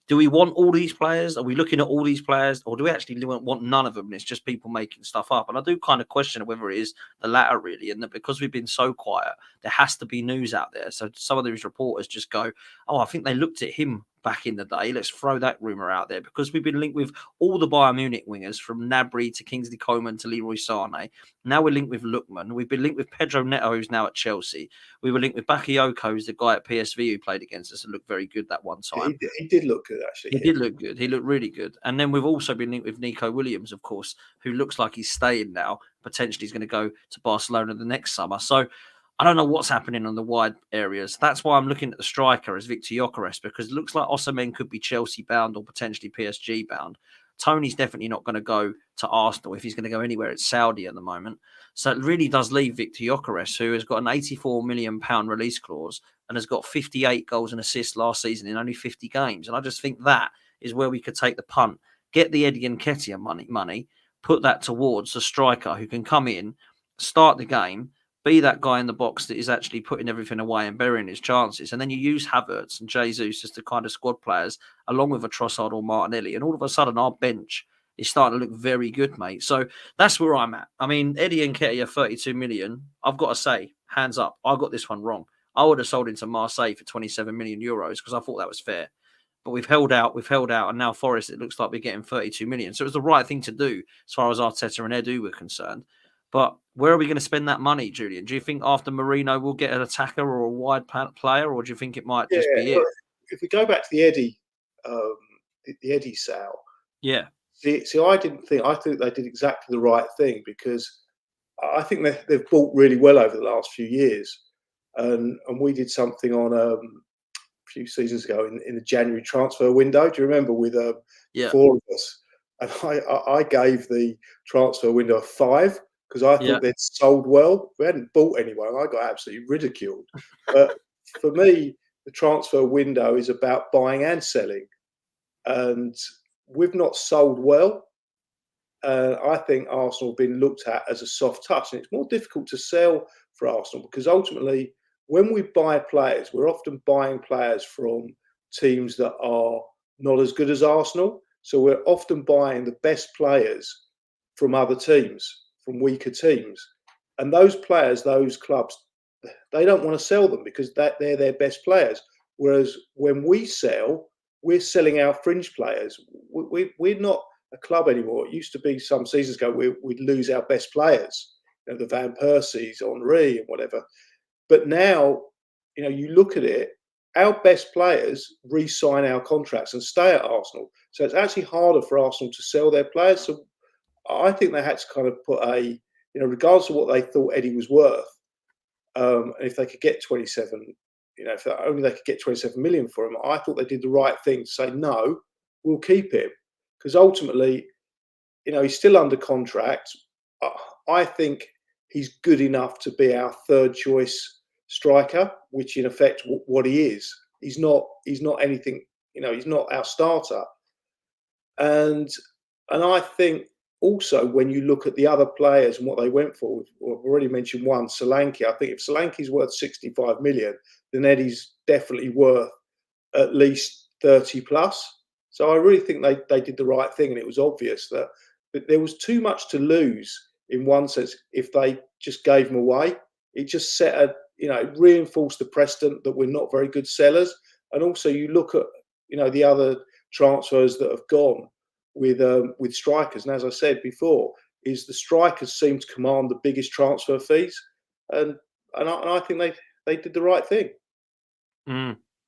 do we want all these players? Are we looking at all these players? Or do we actually want none of them? And it's just people making stuff up. And I do kind of question whether it is the latter, really. And that because we've been so quiet, there has to be news out there. So some of these reporters just go, oh, I think they looked at him back in the day. Let's throw that rumour out there because we've been linked with all the Bayern Munich wingers from Gnabry to Kingsley Coman to Leroy Sané. Now we're linked with Lookman. We've been linked with Pedro Neto, who's now at Chelsea. We were linked with Bakayoko, who's the guy at PSV who played against us and looked very good that one time. He did look good, actually. He did look good. He looked really good. And then we've also been linked with Nico Williams, of course, who looks like he's staying now. Potentially he's going to go to Barcelona the next summer. So I don't know what's happening on the wide areas. That's why I'm looking at the striker as Victor Gyökeres, because it looks like Osimhen could be Chelsea bound or potentially PSG bound. Tony's definitely not going to go to Arsenal. If he's going to go anywhere, it's Saudi at the moment. So it really does leave Victor Gyökeres, who has got an £84 million release clause and has got 58 goals and assists last season in only 50 games. And I just think that is where we could take the punt, get the Eddie Nketiah money, put that towards a striker who can come in, start the game, be that guy in the box that is actually putting everything away and burying his chances. And then you use Havertz and Jesus as the kind of squad players, along with a Trossard or Martinelli. And all of a sudden, our bench is starting to look very good, mate. So that's where I'm at. I mean, Eddie and Nketiah 32 million. I've got to say, hands up, I got this one wrong. I would have sold into Marseille for 27 million euros because I thought that was fair. But we've held out, and now Forest, it looks like we're getting 32 million. So it was the right thing to do as far as Arteta and Edu were concerned. But where are we going to spend that money, Julian? Do you think after Merino we'll get an attacker or a wide player, or do you think it might just be it? If we go back to the Eddie sale, yeah. See, I think they did exactly the right thing, because I think they've bought really well over the last few years, and we did something on a few seasons ago in the January transfer window. Do you remember, with four of us? And I gave the transfer window a 5 because I thought they'd sold well. We hadn't bought anyone. I got absolutely ridiculed. But for me, the transfer window is about buying and selling, and we've not sold well. I think Arsenal have been looked at as a soft touch, and it's more difficult to sell for Arsenal because ultimately, when we buy players, we're often buying players from teams that are not as good as Arsenal. So we're often buying the best players from other teams, from weaker teams. And those players, those clubs, they don't want to sell them because they're their best players. Whereas when we sell, we're selling our fringe players. We're not a club anymore. It used to be some seasons ago we'd lose our best players, the Van Persies, Henry, and whatever. But now, you look at it, our best players re-sign our contracts and stay at Arsenal. So it's actually harder for Arsenal to sell their players. So I think they had to kind of put regardless of what they thought Eddie was worth, and if they could get 27, if only they could get 27 million for him, I thought they did the right thing to say, no, we'll keep him. Because ultimately, he's still under contract. I think he's good enough to be our third choice striker, which in effect what he is. He's not anything, he's not our starter. And I think also when you look at the other players and what they went for, we've already mentioned one, Solanke. I think if Solanke's worth 65 million, then Eddie's definitely worth at least 30 plus. So I really think they did the right thing, and it was obvious that there was too much to lose in one sense if they just gave them away. It just it reinforced the precedent that we're not very good sellers. And also you look at, the other transfers that have gone with strikers. And as I said before, is the strikers seem to command the biggest transfer fees. And I think they did the right thing.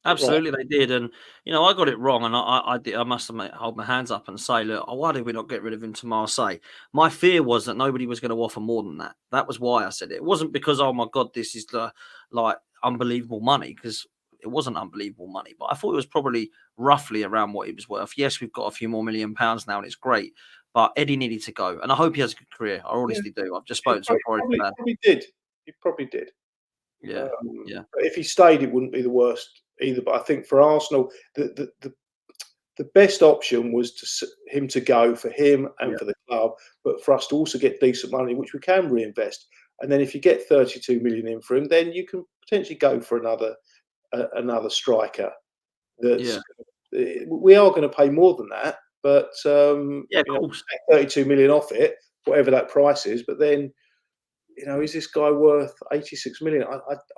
Absolutely, they did, and I got it wrong, and I must hold my hands up and say, look, why did we not get rid of him to Marseille? My fear was that nobody was going to offer more than that. That was why I said it. It wasn't because, oh my God, this is like unbelievable money, because it wasn't unbelievable money, but I thought it was probably roughly around what he was worth. Yes, we've got a few more £1 million now, and it's great, but Eddie needed to go, and I hope he has a good career. I honestly do. I've just spoken to a fan. He probably did. Yeah. But if he stayed, it wouldn't be the worst either. But I think for Arsenal, the best option was him to go, for him and for the club, but for us to also get decent money, which we can reinvest. And then if you get 32 million in for him, then you can potentially go for another striker. We are going to pay more than that, but of course, 32 million off it, whatever that price is. But then, is this guy worth 86 million?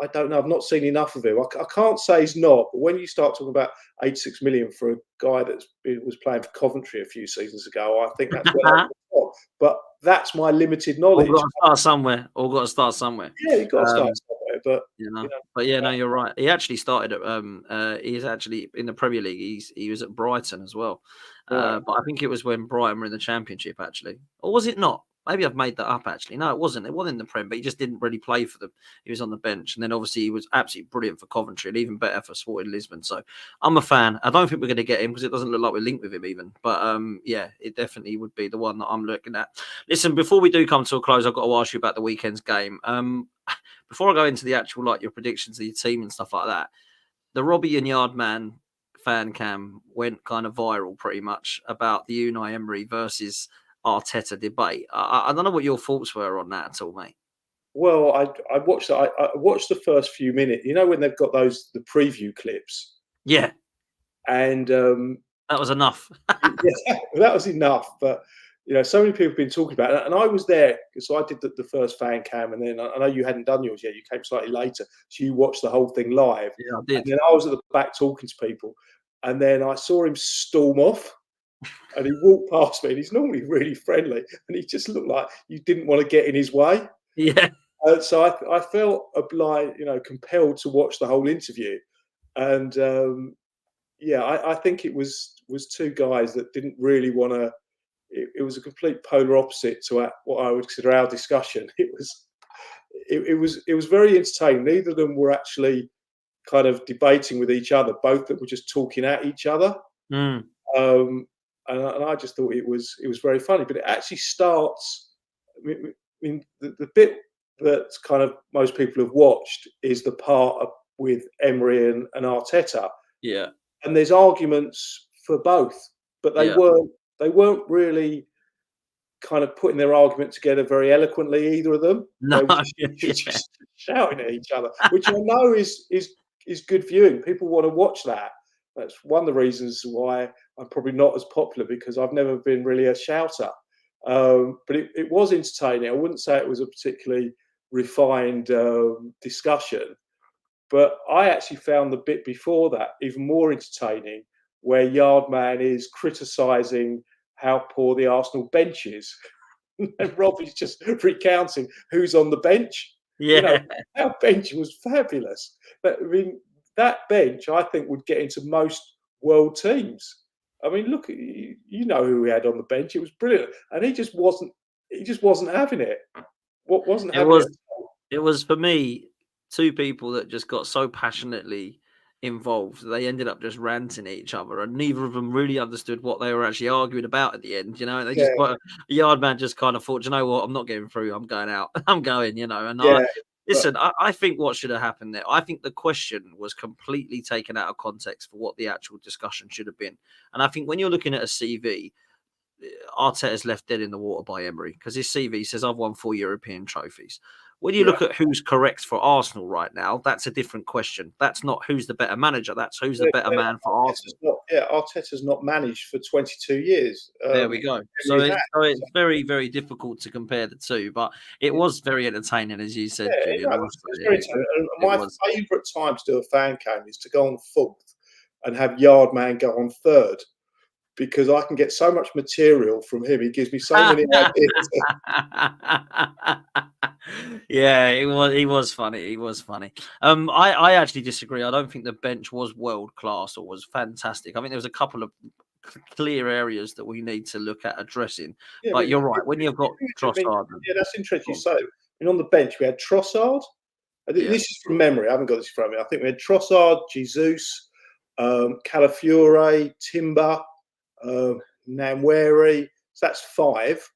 I don't know. I've not seen enough of him. I can't say he's not. But when you start talking about 86 million for a guy that was playing for Coventry a few seasons ago, I think that's well. But that's my limited knowledge. All got to start somewhere. Yeah, you've got to start somewhere. But no, you're right. He actually started at. He's actually in the Premier League. He was at Brighton as well. Right. But I think it was when Brighton were in the Championship, actually, or was it not? Maybe I've made that up, actually. No, it wasn't. It wasn't in the Prem, but he just didn't really play for them. He was on the bench. And then obviously he was absolutely brilliant for Coventry and even better for Sporting Lisbon. So I'm a fan. I don't think we're going to get him because it doesn't look like we're linked with him even. But it definitely would be the one that I'm looking at. Listen, before we do come to a close, I've got to ask you about the weekend's game. Before I go into the actual, your predictions of your team and stuff like that, the Robbie and Yardman fan cam went kind of viral pretty much about the Unai Emery versus Arteta debate. I don't know what your thoughts were on that at all, mate. Well, I watched I watched the first few minutes. You know when they've got the preview clips, Yeah, and that was enough. yeah, that was enough. But so many people have been talking about it, and I was there because I did the first fan cam, and then I know you hadn't done yours yet. You came slightly later, so you watched the whole thing live. Yeah, I And did. then I was at the back talking to people, and then I saw him storm off. And he walked past me, and he's normally really friendly, and he just looked like you didn't want to get in his way. Yeah, So I felt obliged, compelled to watch the whole interview, and yeah, I think it was two guys that didn't really want to. It was a complete polar opposite to what I would consider our discussion. It was very entertaining. Neither of them were actually kind of debating with each other. Both of them were just talking at each other. mm. And I just thought it was very funny. But it actually starts. I mean, the bit that kind of most people have watched is the part with Emery and Arteta, Yeah, and there's arguments for both, but they yeah. weren't really kind of putting their argument together very eloquently. Either of them, No, they were just shouting at each other, which I know is good viewing. People want to watch that. That's one of the reasons why I'm probably not as popular, because I've never been really a shouter. But it was entertaining. I wouldn't say it was a particularly refined discussion, but I actually found the bit before that even more entertaining, where Yardman is criticising how poor the Arsenal bench is. And Robbie's just recounting who's on the bench. yeah. Our bench was fabulous. But I mean, that bench, I think, would get into most world teams. I mean, look, you know who we had on the bench. It was brilliant, and he just wasn't. He just wasn't having it. What wasn't It having was. it? It was for me two people that just got so passionately involved. They ended up just ranting at each other, and neither of them really understood what they were actually arguing about at the end. They Yeah, just Yard man just kind of thought, you know what, I'm not getting through. I'm going out. I'm going. And I yeah. But listen. I think what should have happened there. I think the question was completely taken out of context for what the actual discussion should have been. And I think when you're looking at a CV. Arteta's left dead in the water by Emery, because his CV says I've won 4 European trophies. When you yeah, look at who's correct for Arsenal right now, that's a different question. That's not who's the better manager. That's who's the better man for Arsenal. Arteta's not managed for 22 years. There we go. So Emery has. it's very, very difficult to compare the two, but it was very entertaining, as you said, Yeah, Julian. it's very entertaining. And It my was. favourite time to do a fan cam is to go on fourth and have Yardman go on third, because I can get so much material from him. He gives me so many ideas. Yeah, he was funny. He was funny. I actually disagree. I don't think the bench was world class or was fantastic. I think there was a couple of clear areas that we need to look at addressing. Yeah, But you're right. When you've got Trossard, yeah, that's interesting. So, on the bench we had Trossard. yeah, This is from memory. I haven't got this in front of me. I think we had Trossard, Jesus, Calafiore, Timber, Namweri. So that's 5.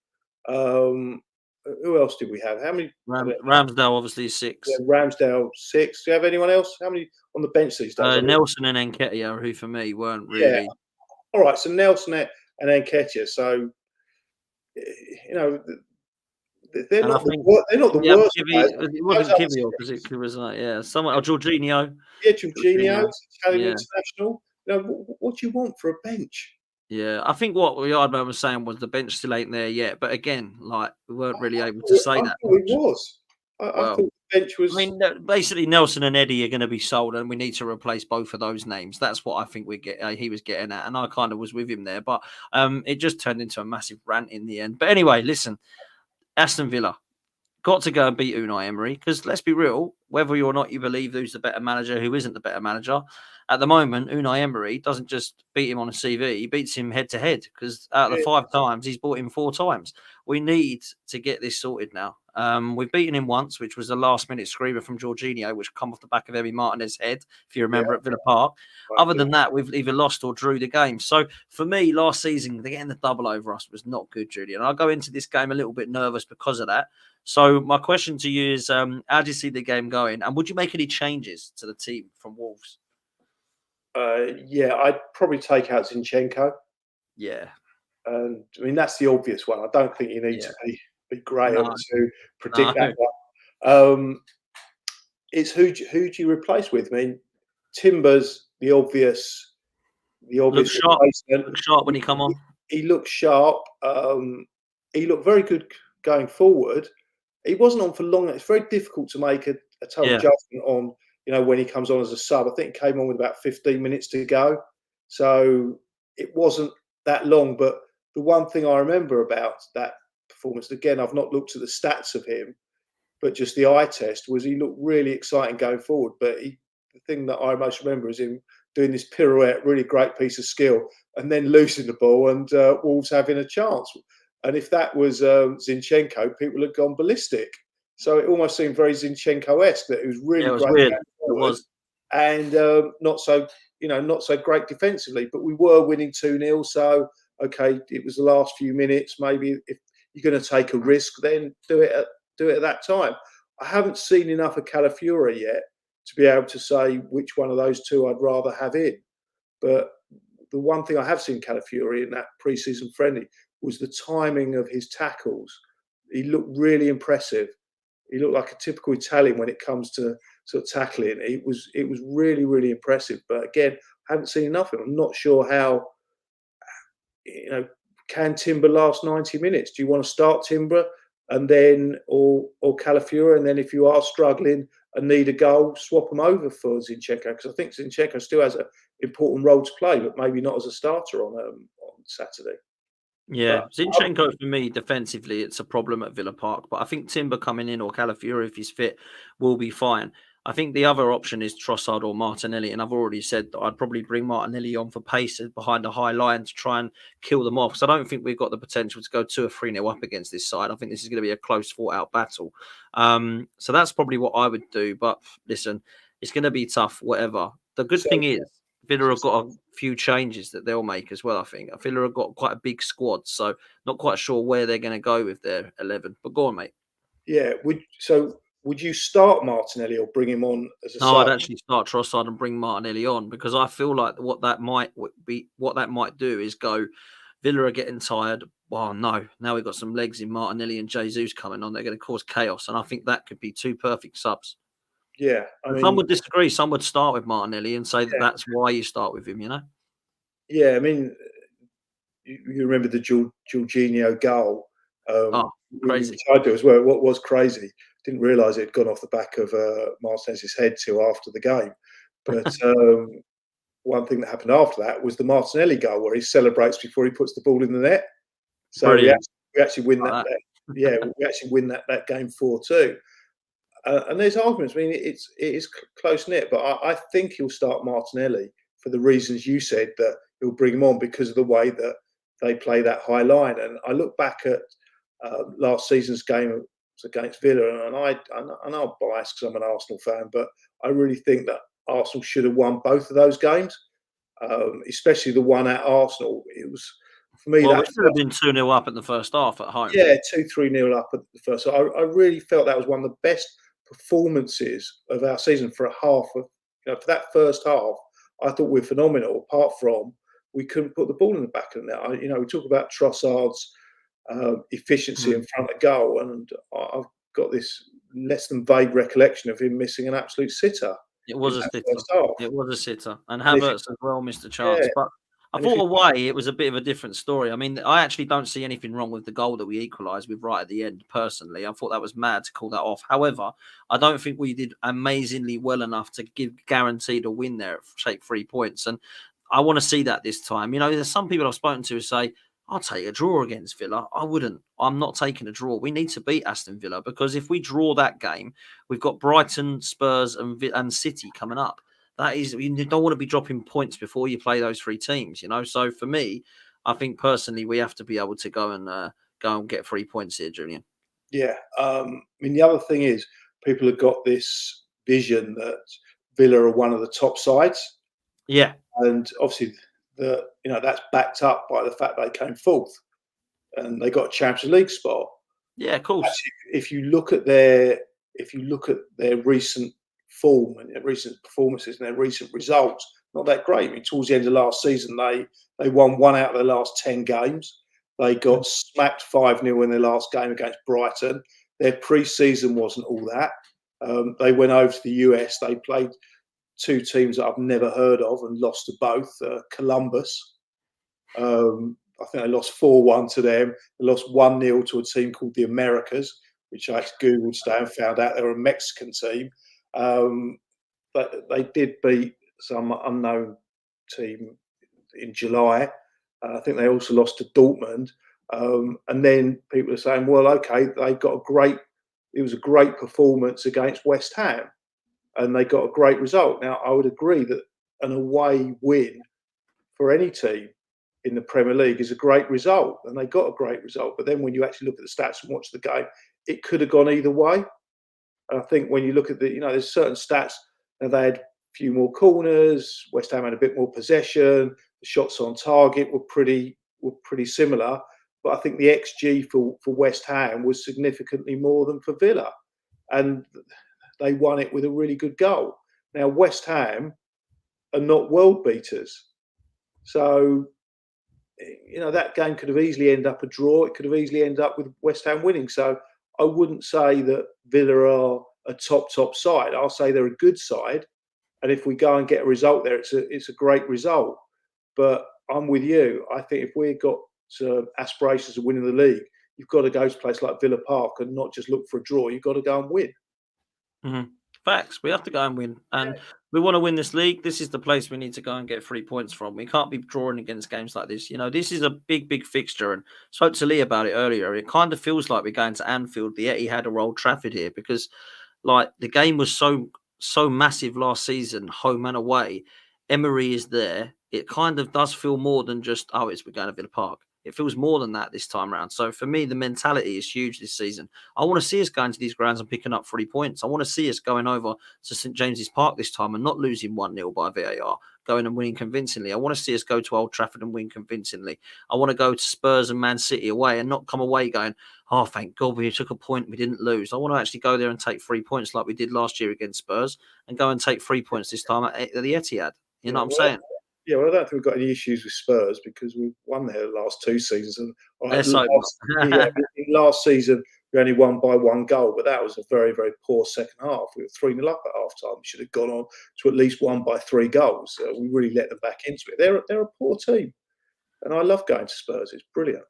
Who else did we have? How many? Ramsdale obviously 6. Yeah, Ramsdale 6. Do you have anyone else? How many on the bench these days? Nelson and Nketiah, who for me weren't Yeah. really. All right. So Nelson and Nketiah. So they're And I not think they're not the worst. It wasn't Kivior, because it was like someone or Jorginho. Yeah, Jorginho, Italian Yeah. international. What do you want for a bench? Yeah, I think what Yardman was saying was the bench still ain't there yet. But again, like, we weren't really able to say that. It was. I thought the bench was. I mean, basically, Nelson and Eddie are going to be sold, and we need to replace both of those names. That's what I think he was getting at, and I kind of was with him there. But it just turned into a massive rant in the end. But anyway, listen, Aston Villa got to go and beat Unai Emery, because let's be real, whether or not you believe who's the better manager, who isn't the better manager, at the moment, Unai Emery doesn't just beat him on a CV, he beats him head to head, because out of the 5 times, he's bought him 4 times. We need to get this sorted now. We've beaten him once, which was a last-minute screamer from Jorginho, which come off the back of Emi Martinez's head, if you remember, at Villa Park. Other than that, we've either lost or drew the game. So, for me, last season, getting the double over us was not good, Julian. I go into this game a little bit nervous because of that. So, my question to you is, how do you see the game going? And would you make any changes to the team from Wolves? Yeah, I'd probably take out Zinchenko. Yeah. And I mean, that's the obvious one. I don't think you need to be Graham to predict that one. It's who do you replace with? I mean, Timber's the obvious Look sharp. replacement. Look sharp when he come on. He looked sharp. He looked very good going forward. He wasn't on for long. It's very difficult to make a total judgment on, when he comes on as a sub. I think he came on with about 15 minutes to go. So it wasn't that long. But the one thing I remember about that performance, again, I've not looked at the stats of him, but just the eye test, was he looked really exciting going forward. But the thing that I most remember is him doing this pirouette, really great piece of skill, and then losing the ball and Wolves having a chance. And if that was Zinchenko, people had gone ballistic. So it almost seemed very Zinchenko-esque that it was really great. Weird. It was. And not so great defensively. But we were winning 2-0. So, okay, it was the last few minutes. Maybe if you're going to take a risk, then do it at that time. I haven't seen enough of Calafiori yet to be able to say which one of those two I'd rather have in. But the one thing I have seen Calafiori in that pre-season friendly was the timing of his tackles. He looked really impressive. He looked like a typical Italian when it comes to sort of tackling. It was really, really impressive. But again, I haven't seen enough of him. I'm not sure how, can Timber last 90 minutes? Do you want to start Timber and then, or Calafiori, and then if you are struggling and need a goal, swap them over for Zinchenko? Because I think Zinchenko still has an important role to play, but maybe not as a starter on Saturday. Yeah, Zinchenko for me defensively, it's a problem at Villa Park. But I think Timber coming in or Calafiori, if he's fit, will be fine. I think the other option is Trossard or Martinelli, and I've already said that I'd probably bring Martinelli on for pace behind a high line to try and kill them off. Because I don't think we've got the potential to go 2 or 3-0 up against this side. I think this is going to be a close, fought-out battle. So that's probably what I would do. But listen, it's going to be tough, whatever. The good thing is, Villa have got a few changes that they'll make as well, I think. Villa have got quite a big squad, so not quite sure where they're going to go with their 11. But go on, mate. Yeah, would you start Martinelli or bring him on as a sub? No, I'd actually start Trossard and bring Martinelli on, because I feel like what that might do is go, Villa are getting tired. Well, no, now we've got some legs in Martinelli and Jesus coming on. They're going to cause chaos, and I think that could be 2 perfect subs. Yeah, some would disagree. Some would start with Martinelli and say that that's why you start with him. Yeah, I mean, you remember the Jorginho goal? Crazy! I do as well. What was crazy? Didn't realise it had gone off the back of Martinez's head till after the game. But one thing that happened after that was the Martinelli goal, where he celebrates before he puts the ball in the net. So we actually win that. Yeah, we actually win that game 4-2. And there's arguments. I mean, it is close knit, but I think he'll start Martinelli for the reasons you said, that he'll bring him on because of the way that they play that high line. And I look back at last season's game against Villa, and I'm biased because I'm an Arsenal fan, but I really think that Arsenal should have won both of those games, especially the one at Arsenal. It was, for me, that should have been 2-0 up in the first half at home. Yeah, 2-3-0 up at the first. So I really felt that was one of the best performances of our season for a half of, for that first half. I thought we were phenomenal, apart from we couldn't put the ball in the back of the net. We talk about Trossard's efficiency in front of goal, and I've got this less than vague recollection of him missing an absolute sitter. It was a sitter. It was a sitter. And Havertz as well missed a chance. Yeah. But I thought away it was a bit of a different story. I mean, I actually don't see anything wrong with the goal that we equalised with right at the end, personally. I thought that was mad to call that off. However, I don't think we did amazingly well enough to guaranteed a win there, take 3 points. And I want to see that this time. There's some people I've spoken to who say, I'll take a draw against Villa. I wouldn't. I'm not taking a draw. We need to beat Aston Villa, because if we draw that game, we've got Brighton, Spurs and City coming up. That is, you don't want to be dropping points before you play those 3 teams, So for me, I think personally we have to be able to go and get 3 points here, Julian. Yeah. The other thing is, people have got this vision that Villa are one of the top sides. Yeah. And obviously that's backed up by the fact they came 4th and they got a Champions League spot. Yeah, of course. Actually, if you look at their recent form and their recent performances and their recent results, not that great. I mean, towards the end of last season, they won 1 out of their last 10 games. They got smacked 5-0 in their last game against Brighton. Their pre-season wasn't all that. They went over to the US. They played two teams that I've never heard of and lost to both. Columbus. I think they lost 4-1 to them. They lost 1-0 to a team called the Americas, which I Googled today and found out they were a Mexican team. But they did beat some unknown team in July. I think they also lost to Dortmund. And then people are saying, well, okay, it was a great performance against West Ham and they got a great result. Now, I would agree that an away win for any team in the Premier League is a great result, and they got a great result. But then when you actually look at the stats and watch the game, it could have gone either way. And I think when you look at there's certain stats, and they had a few more corners, West Ham had a bit more possession, the shots on target were pretty similar. But I think the XG for West Ham was significantly more than for Villa. And they won it with a really good goal. Now, West Ham are not world beaters. So, that game could have easily ended up a draw. It could have easily ended up with West Ham winning. So I wouldn't say that Villa are a top side. I'll say they're a good side. And if we go and get a result there, it's a great result. But I'm with you. I think if we've got aspirations of winning the league, you've got to go to a place like Villa Park and not just look for a draw. You've got to go and win. Mm-hmm. Facts. We have to go and win. And we want to win this league. This is the place we need to go and get 3 points from. We can't be drawing against games like this. This is a big fixture. And I spoke to Lee about it earlier. It kind of feels like we're going to Anfield, the Etihad or Old Trafford here, because the game was so massive last season, home and away. Emery is there. It kind of does feel more than just, we're going to Villa Park. It feels more than that this time around. So for me, the mentality is huge this season. I want to see us going to these grounds and picking up 3 points. I want to see us going over to St James's Park this time and not losing 1-0 by VAR, going and winning convincingly. I want to see us go to Old Trafford and win convincingly. I want to go to Spurs and Man City away and not come away going, thank God we took a point, we didn't lose. I want to actually go there and take 3 points like we did last year against Spurs and go and take 3 points this time at the Etihad. You know what I'm saying? Yeah, well, I don't think we've got any issues with Spurs because we've won there the last 2 seasons. And last season, we only won by 1 goal, but that was a very, very poor second half. We were 3-0 up at half time. We should have gone on to at least won by 3 goals. We really let them back into it. They're a poor team. And I love going to Spurs. It's brilliant.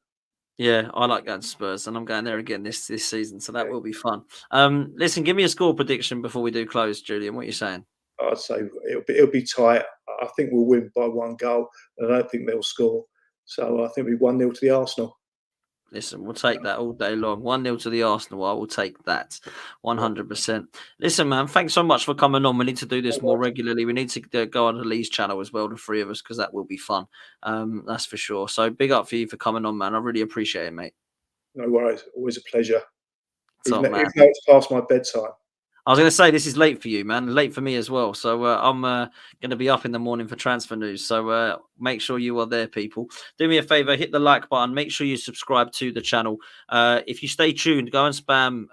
Yeah, I like going to Spurs, and I'm going there again this season, so that will be fun. Listen, give me a score prediction before we do close, Julian. What are you saying? I'd say it'll be tight. I think we'll win by 1 goal. And I don't think they'll score. So I think we 1-0 to the Arsenal. Listen, we'll take that all day long. 1-0 to the Arsenal. I will take that 100%. Listen, man, thanks so much for coming on. We need to do this more regularly. We need to go on the Lee's channel as well, the 3 of us, because that will be fun. That's for sure. So big up for you for coming on, man. I really appreciate it, mate. No worries. Always a pleasure. Top Even man. though it's past my bedtime. I was going to say, this is late for you, man. Late for me as well. So I'm going to be up in the morning for transfer news. So make sure you are there, people. Do me a favor, hit the like button. Make sure you subscribe to the channel. If you stay tuned, go and spam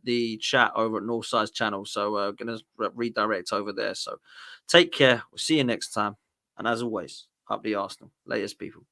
the chat over at Northside's channel. So I'm going to redirect over there. So take care. We'll see you next time. And as always, up the Arsenal. Latest, people.